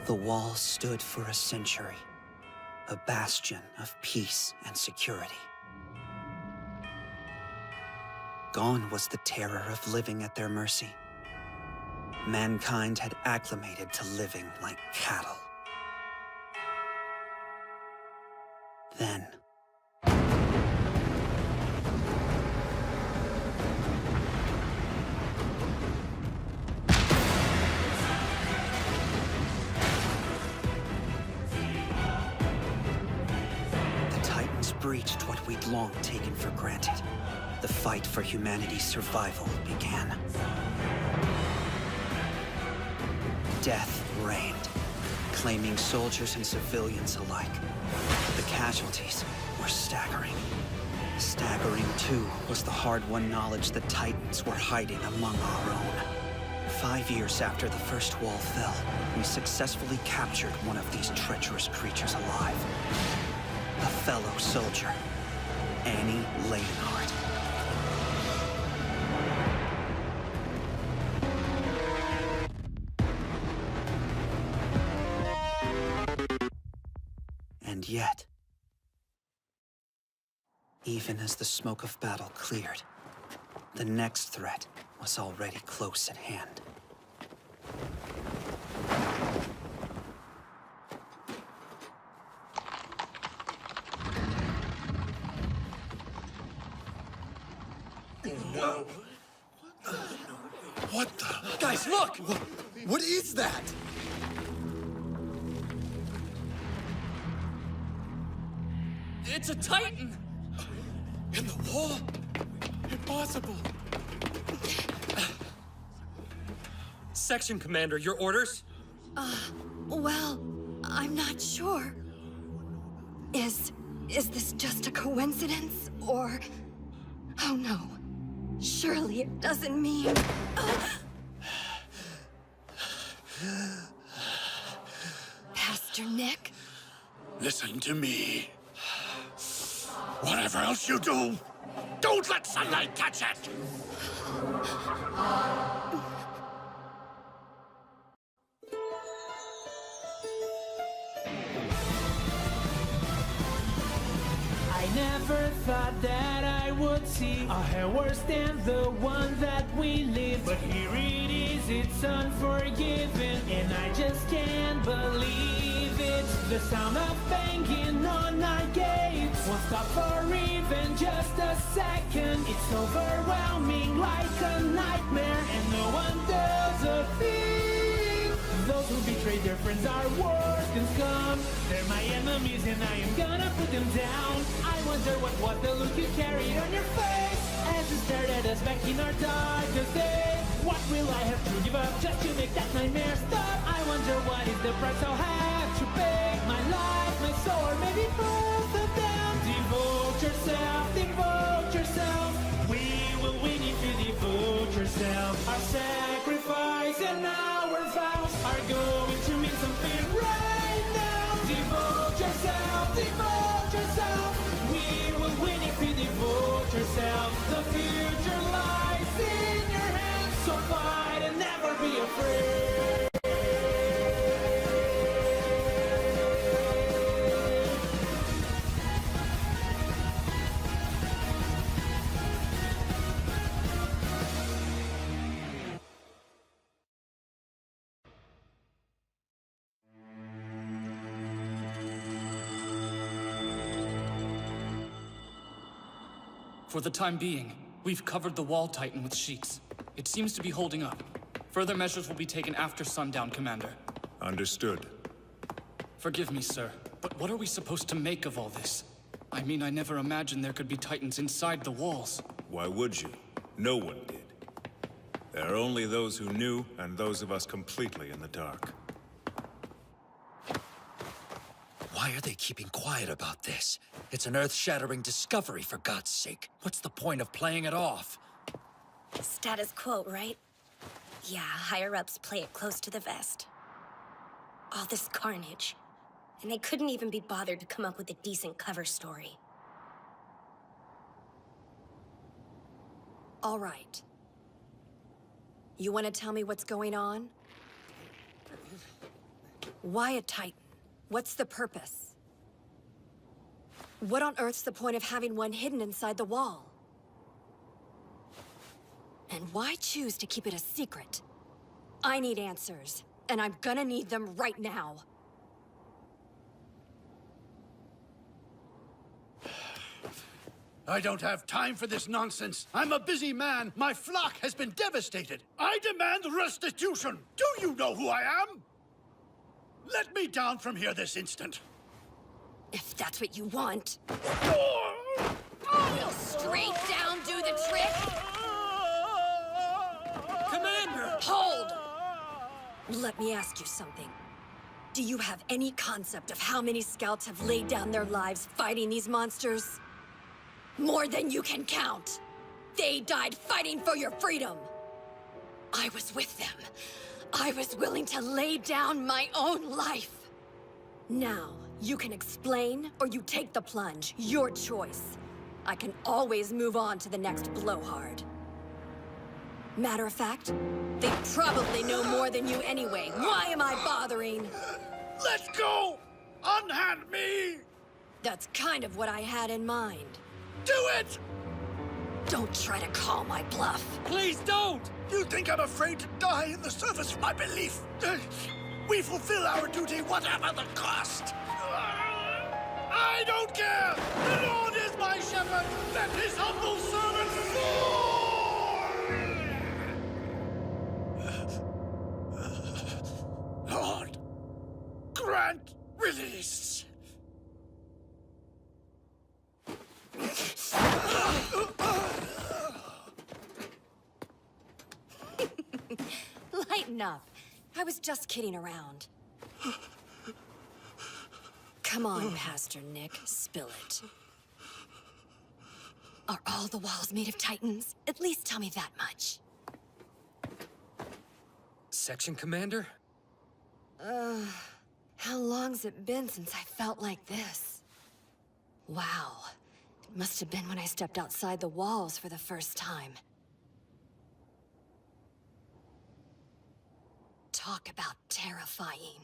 The Wall stood for a century, a bastion of peace and security. Gone was the terror of living at their mercy. Mankind had acclimated to living like cattle. Then, the Titans breached what we'd long taken for granted. The fight for humanity's survival began. Death reigned, claiming soldiers and civilians alike. The casualties were staggering. Staggering, too, was the hard-won knowledge that Titans were hiding among our own. 5 years after the first wall fell, we successfully captured one of these treacherous creatures alive. A fellow soldier, Annie Leonhardt. And yet, even as the smoke of battle cleared, the next threat was already close at hand. What the? Guys, look! What is that? It's a Titan! In the wall? Impossible. Section Commander, your orders? Well, I'm not sure. Is this just a coincidence, or... Oh no. Surely it doesn't mean... Pastor Nick? Listen to me. Whatever else you do, don't let sunlight touch it! I never thought that I would see a hair worse than the one that we lived. But here it is, it's unforgiving, and I just can't believe it. The sound of banging on our gates won't stop for even just a second. It's overwhelming like a nightmare, and no one does a thing. Those who betray their friends are worse than scum. They're my enemies and I am gonna put them down. I wonder what was the look you carried on your face as you stared at us back in our darkest days. What will I have to give up just to make that nightmare stop? I wonder what is the price I'll have to pay. My life, my soul, or maybe both of them. Devote yourself, devote yourself. We will win if you devote yourself. Our sacrifice and our vows are going to mean something right now. Devote yourself, devote yourself. We will win if you devote yourself. The future lies in your hands, so fight and never be afraid. For the time being, we've covered the Wall Titan with sheets. It seems to be holding up. Further measures will be taken after sundown, Commander. Understood. Forgive me, sir, but what are we supposed to make of all this? I mean, I never imagined there could be Titans inside the walls. Why would you? No one did. There are only those who knew, and those of us completely in the dark. Why are they keeping quiet about this? It's an earth-shattering discovery, for God's sake. What's the point of playing it off? Status quo, right? Yeah, higher-ups play it close to the vest. All this carnage. And they couldn't even be bothered to come up with a decent cover story. All right. You want to tell me what's going on? Why a Titan? What's the purpose? What on earth's the point of having one hidden inside the wall? And why choose to keep it a secret? I need answers, and I'm gonna need them right now. I don't have time for this nonsense. I'm a busy man. My flock has been devastated. I demand restitution. Do you know who I am? Let me down from here this instant. If that's what you want. Will straight down do the trick? Commander! Hold! Let me ask you something. Do you have any concept of how many scouts have laid down their lives fighting these monsters? More than you can count. They died fighting for your freedom. I was with them. I was willing to lay down my own life. Now, you can explain or you take the plunge. Your choice. I can always move on to the next blowhard. Matter of fact, they probably know more than you anyway. Why am I bothering? Let go! Unhand me! That's kind of what I had in mind. Do it! Don't try to call my bluff. Please don't! You think I'm afraid to die in the service of my belief? We fulfill our duty whatever the cost. I don't care! The Lord is my shepherd! Let his humble servant fall! Lord, grant release. Lighten up. I was just kidding around. Come on, Pastor Nick, spill it. Are all the walls made of Titans? At least tell me that much. Section Commander? How long's it been since I felt like this? Wow. It must have been when I stepped outside the walls for the first time. Talk about terrifying.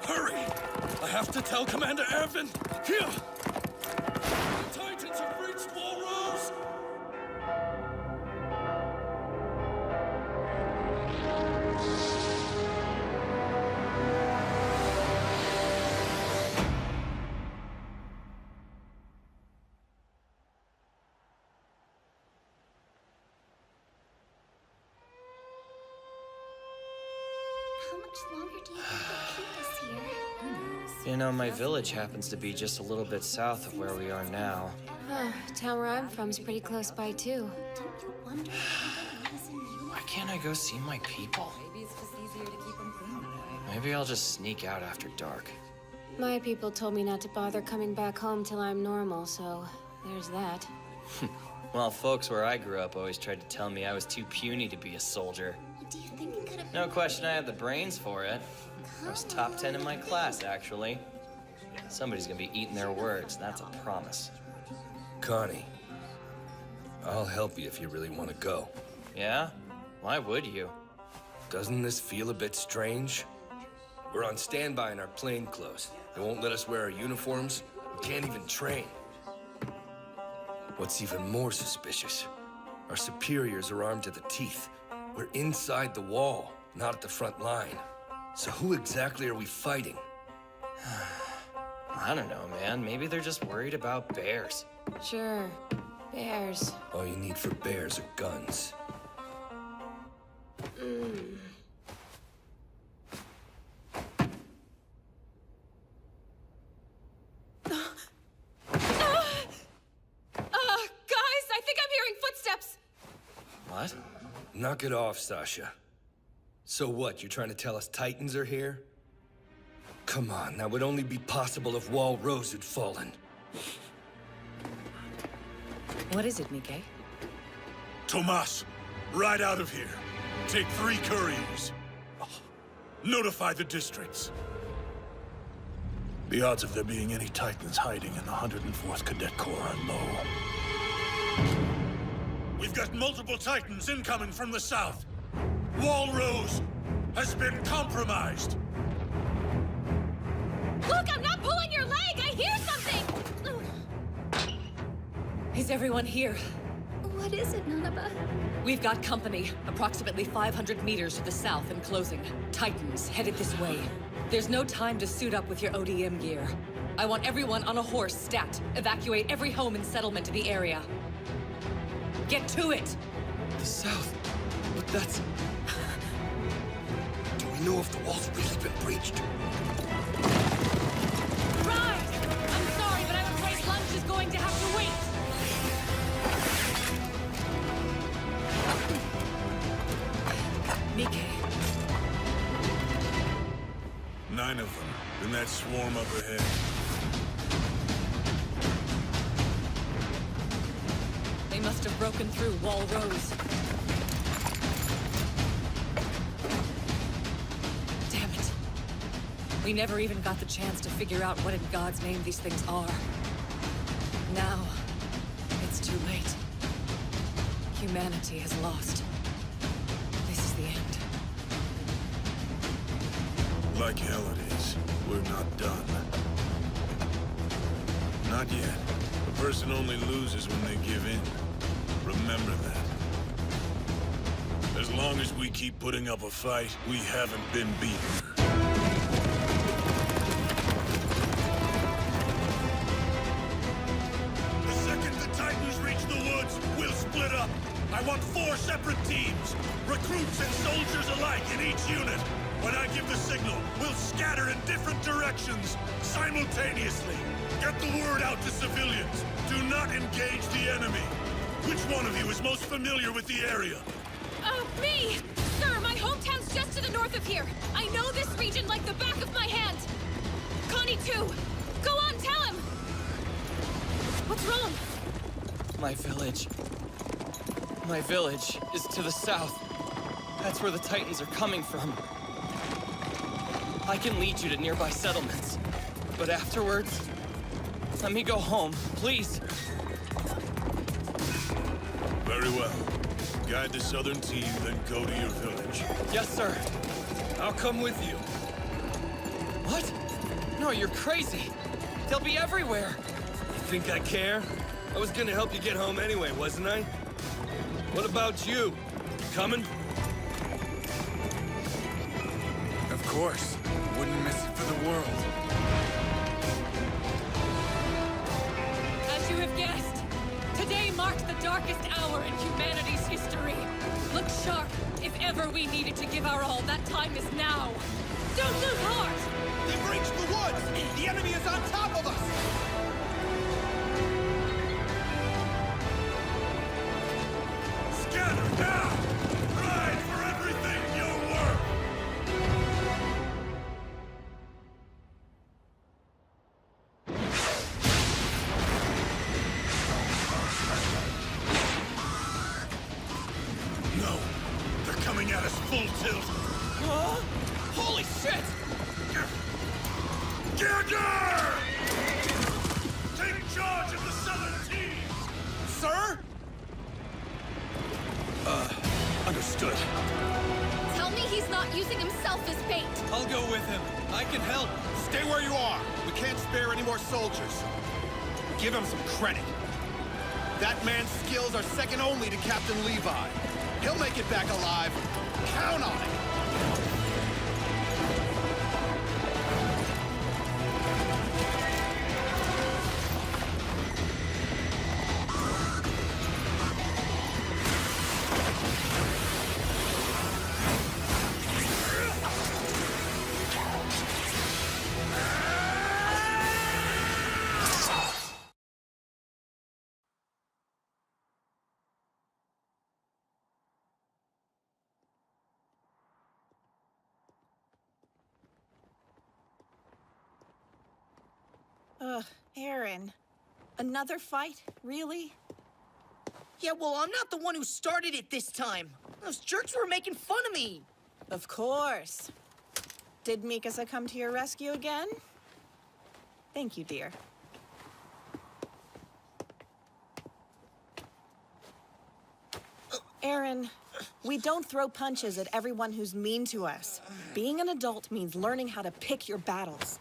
Hurry! I have to tell Commander Ervin! Here! The Titans have reached Walrose! How much longer do you think they'll keep us here? You know, my village happens to be just a little bit south of where we are now. Town where I'm from's pretty close by, too. Don't you wonder if they let us in you? Why can't I go see my people? Maybe it's just easier to keep them clean that way. Maybe I'll just sneak out after dark. My people told me not to bother coming back home till I'm normal, so there's that. Well, folks where I grew up always tried to tell me I was too puny to be a soldier. Do you think it could have No question I had the brains for it. I was top 10 in my class, actually. Somebody's gonna be eating their words, that's a promise. Connie, I'll help you if you really want to go. Yeah? Why would you? Doesn't this feel a bit strange? We're on standby in our plain clothes. They won't let us wear our uniforms. We can't even train. What's even more suspicious, our superiors are armed to the teeth. We're inside the wall, not at the front line. So who exactly are we fighting? I don't know, man. Maybe they're just worried about bears. Sure. Bears. All you need for bears are guns. Guys, I think I'm hearing footsteps! What? Knock it off, Sasha. So what, you trying to tell us Titans are here? Come on, that would only be possible if Walrose had fallen. What is it, Nikkei? Tomas, ride out of here. Take 3 couriers. Notify the districts. The odds of there being any Titans hiding in the 104th Cadet Corps are low. We've got multiple Titans incoming from the south. Wall Rose has been compromised. Look, I'm not pulling your leg! I hear something! Is everyone here? What is it, Nanaba? We've got company, approximately 500 meters to the south and closing. Titans headed this way. There's no time to suit up with your ODM gear. I want everyone on a horse, stat. Evacuate every home and settlement in the area. Get to it! The south? But that's... Do we know if the wall's really been breached? Ride! I'm sorry, but I'm afraid lunch is going to have to wait! Mike. 9 of them in that swarm up ahead. They must have broken through Wall Rose. Damn it. We never even got the chance to figure out what in God's name these things are. Now, it's too late. Humanity has lost. This is the end. Like hell it is. We're not done. Not yet. A person only loses when they give in. Remember that. As long as we keep putting up a fight, we haven't been beaten. The second the Titans reach the woods, we'll split up. I want 4 separate teams. Recruits and soldiers alike in each unit. When I give the signal, we'll scatter in different directions, simultaneously. Get the word out to civilians. Do not engage the enemy. Which one of you is most familiar with the area? Me! Sir, my hometown's just to the north of here. I know this region like the back of my hand. Connie, too. Go on, tell him! What's wrong? My village is to the south. That's where the Titans are coming from. I can lead you to nearby settlements. But afterwards, let me go home, please. Very well. Guide the southern team, then go to your village. Yes, sir. I'll come with you. What? No, you're crazy. They'll be everywhere. You think I care? I was gonna help you get home anyway, wasn't I? What about you? Coming? Of course. Wouldn't miss it for the world. As you have guessed, today marks the darkest hour in humanity's history. Look sharp. If ever we needed to give our all, that time is now. Don't lose heart! They've reached the woods! The enemy is on top of us! Scatter now! Ride for everything you're worth! No! They're coming at us full tilt! Huh? Holy shit! Gagger! Take charge of the southern team! Sir? Understood. Tell me he's not using himself as bait. I'll go with him. I can help. Stay where you are. We can't spare any more soldiers. Give him some credit. That man's skills are second only to Captain Levi. He'll make it back alive. Count on it. Ugh, Aaron. Another fight? Really? Yeah, well, I'm not the one who started it this time. Those jerks were making fun of me. Of course. Did Mikasa come to your rescue again? Thank you, dear. Aaron, we don't throw punches at everyone who's mean to us. Being an adult means learning how to pick your battles.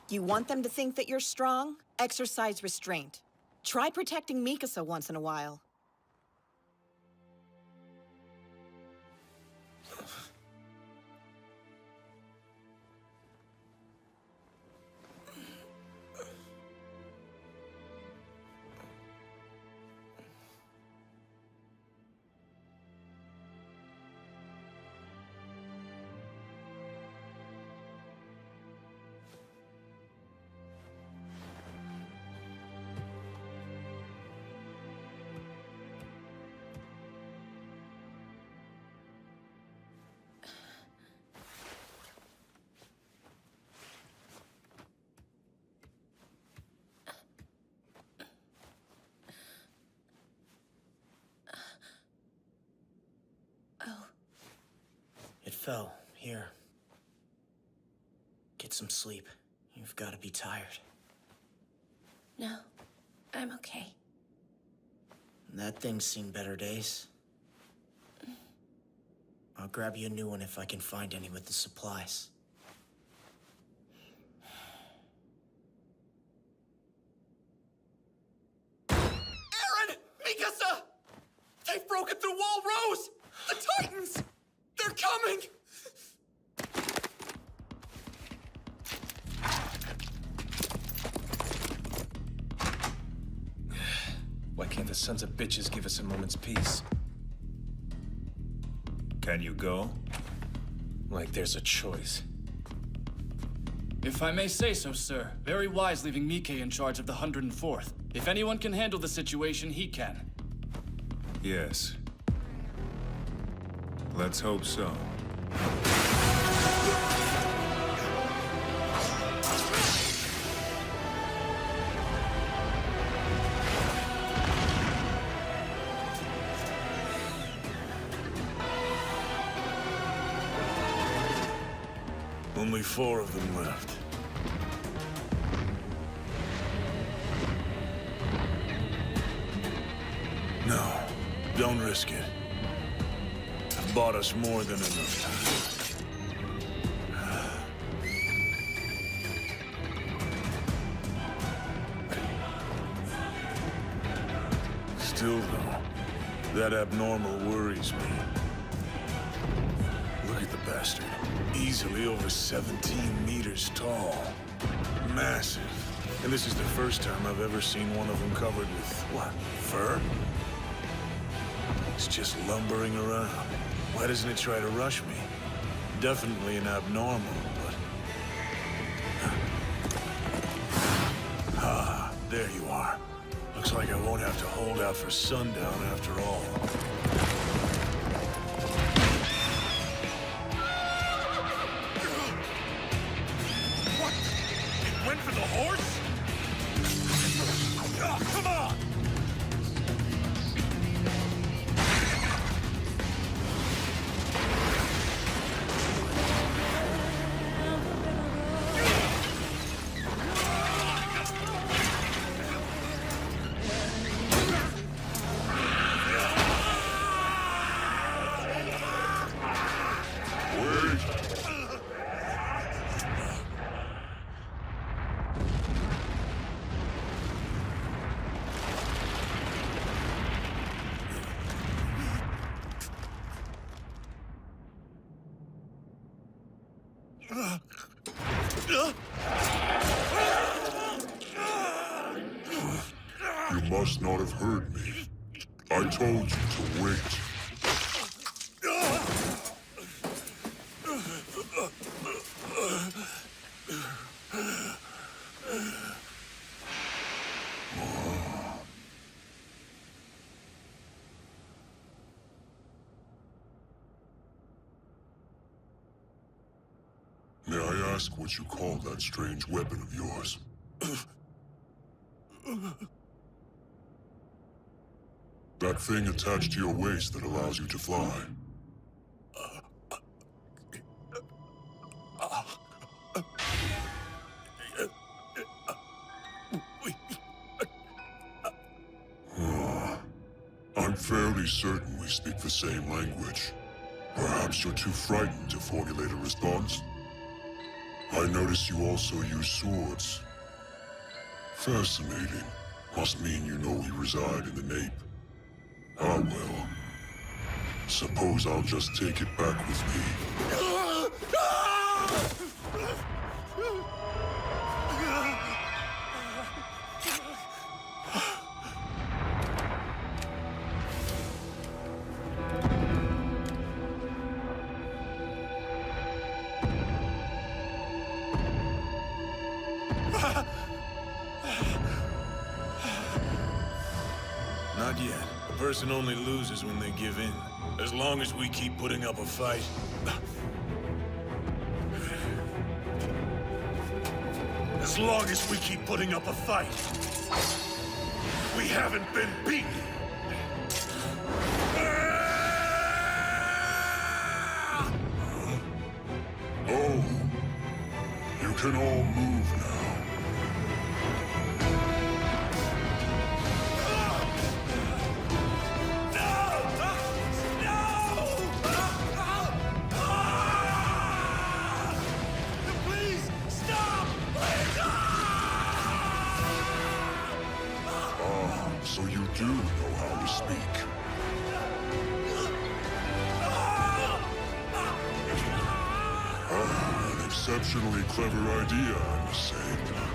You want them to think that you're strong? Exercise restraint. Try protecting Mikasa once in a while. It fell. Here. Get some sleep. You've got to be tired. No, I'm okay. That thing's seen better days. I'll grab you a new one if I can find any with the supplies. Aaron! Mikasa! They've broken through Wall Rose! The Titans! They're coming! Why can't the sons of bitches give us a moment's peace? Can you go? Like there's a choice. If I may say so, sir, very wise leaving Mike in charge of the 104th. If anyone can handle the situation, he can. Yes. Let's hope so. Only 4 of them left. No, don't risk it. I've bought us more than enough time. Still, though, that abnormal worries me. Look at the bastard. Easily over 17 meters tall. Massive. And this is the first time I've ever seen one of them covered with, what, fur? It's just lumbering around. Why doesn't it try to rush me? Definitely an abnormal, but... Ah, there you are. Looks like I won't have to hold out for sundown after all. What? It went for the horse? Ah, come on! You must not have heard me. I told you to wait. May I ask what you call that strange weapon of yours? That thing attached to your waist that allows you to fly. I'm fairly certain we speak the same language. Perhaps you're too frightened to formulate a response? I notice you also use swords. Fascinating. Must mean you know we reside in the Nape. Ah well. Suppose I'll just take it back with me. Not yet. A person only loses when they give in. As long as we keep putting up a fight. As long as we keep putting up a fight. We haven't been beaten. Oh. You can all move now. So you do know how to speak. An exceptionally clever idea, I must say.